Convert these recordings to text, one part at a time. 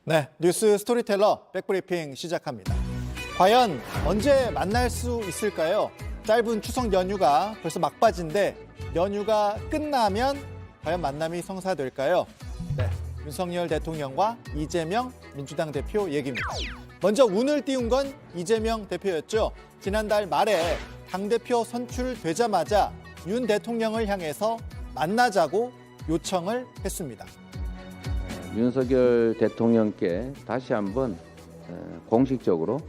네, 뉴스 스토리텔러 백브리핑 시작합니다. 과연 언제 만날 수 있을까요? 짧은 추석 연휴가 벌써 막바지인데 연휴가 끝나면 과연 만남이 성사될까요? 네, 윤석열 대통령과 이재명 민주당 대표 얘기입니다. 먼저 운을 띄운 건 이재명 대표였죠. 지난달 말에 당대표 선출되자마자 윤 대통령을 향해서 만나자고 요청을 했습니다. 윤석열 대통령께 다시 한번 공식적으로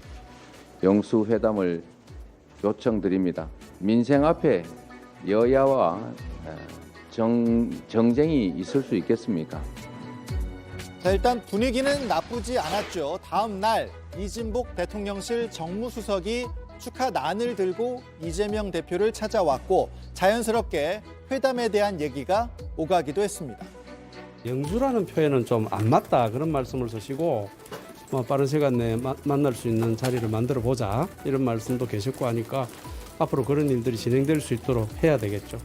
영수회담을 요청드립니다. 민생 앞에 여야와 정쟁이 있을 수 있겠습니까? 자, 일단 분위기는 나쁘지 않았죠. 다음 날 이진복 대통령실 정무수석이 축하난을 들고 이재명 대표를 찾아왔고 자연스럽게 회담에 대한 얘기가 오가기도 했습니다. 영수라는 표현은 좀 안 맞다 그런 말씀을 쓰시고 빠른 시간 내에 만날 수 있는 자리를 만들어 보자 이런 말씀도 계셨고 하니까 앞으로 그런 일들이 진행될 수 있도록 해야 되겠죠.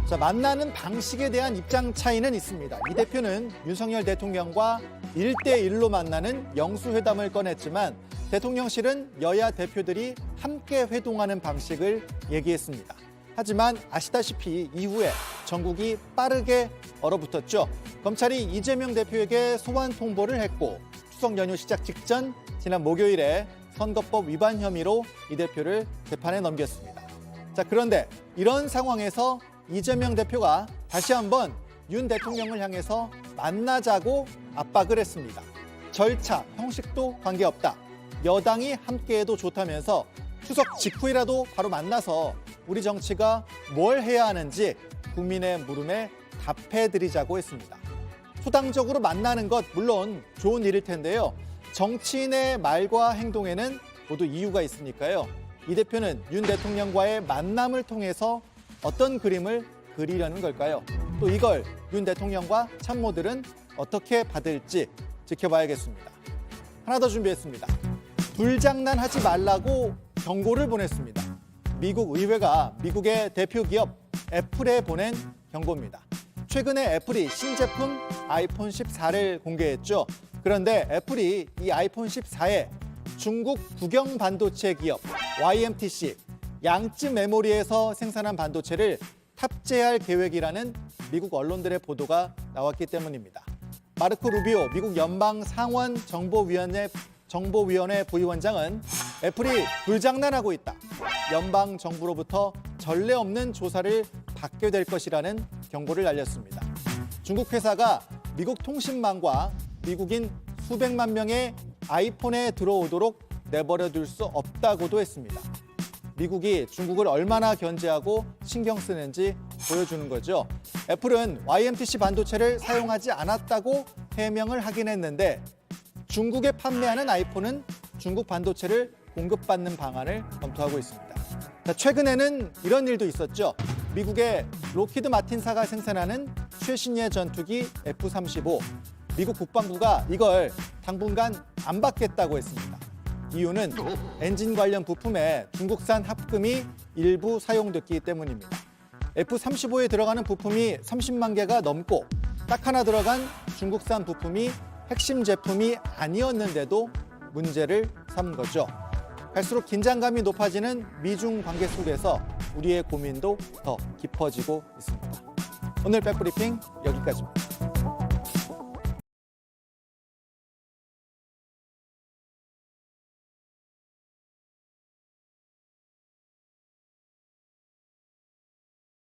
자, 만나는 방식에 대한 입장 차이는 있습니다. 이 대표는 윤석열 대통령과 1대1로 만나는 영수회담을 꺼냈지만 대통령실은 여야 대표들이 함께 회동하는 방식을 얘기했습니다. 하지만 아시다시피 이후에 전국이 빠르게 얼어붙었죠. 검찰이 이재명 대표에게 소환 통보를 했고 추석 연휴 시작 직전 지난 목요일에 선거법 위반 혐의로 이 대표를 재판에 넘겼습니다. 자, 그런데 이런 상황에서 이재명 대표가 다시 한번 윤 대통령을 향해서 만나자고 압박을 했습니다. 절차, 형식도 관계없다. 여당이 함께해도 좋다면서 추석 직후이라도 바로 만나서 우리 정치가 뭘 해야 하는지 국민의 물음에 답해드리자고 했습니다. 초당적으로 만나는 것 물론 좋은 일일 텐데요. 정치인의 말과 행동에는 모두 이유가 있으니까요. 이 대표는 윤 대통령과의 만남을 통해서 어떤 그림을 그리려는 걸까요? 또 이걸 윤 대통령과 참모들은 어떻게 받을지 지켜봐야겠습니다. 하나 더 준비했습니다. 불장난하지 말라고 경고를 보냈습니다. 미국 의회가 미국의 대표 기업 애플에 보낸 경고입니다. 최근에 애플이 신제품 아이폰 14를 공개했죠. 그런데 애플이 이 아이폰 14에 중국 국영 반도체 기업 YMTC 양쯔 메모리에서 생산한 반도체를 탑재할 계획이라는 미국 언론들의 보도가 나왔기 때문입니다. 마르코 루비오 미국 연방 상원 정보위원회 부위원장은 애플이 불장난하고 있다. 연방 정부로부터 전례 없는 조사를 받게 될 것이라는 경고를 날렸습니다. 중국 회사가 미국 통신망과 미국인 수백만 명의 아이폰에 들어오도록 내버려둘 수 없다고도 했습니다. 미국이 중국을 얼마나 견제하고 신경 쓰는지 보여주는 거죠. 애플은 YMTC 반도체를 사용하지 않았다고 해명을 하긴 했는데 중국에 판매하는 아이폰은 중국 반도체를 공급받는 방안을 검토하고 있습니다. 자, 최근에는 이런 일도 있었죠. 미국의 로키드 마틴사가 생산하는 최신의 전투기 F-35. 미국 국방부가 이걸 당분간 안 받겠다고 했습니다. 이유는 엔진 관련 부품에 중국산 합금이 일부 사용됐기 때문입니다. F-35에 들어가는 부품이 30만 개가 넘고 딱 하나 들어간 중국산 부품이 핵심 제품이 아니었는데도 문제를 삼은 거죠. 갈수록 긴장감이 높아지는 미중 관계 속에서 우리의 고민도 더 깊어지고 있습니다. 오늘 백브리핑 여기까지입니다.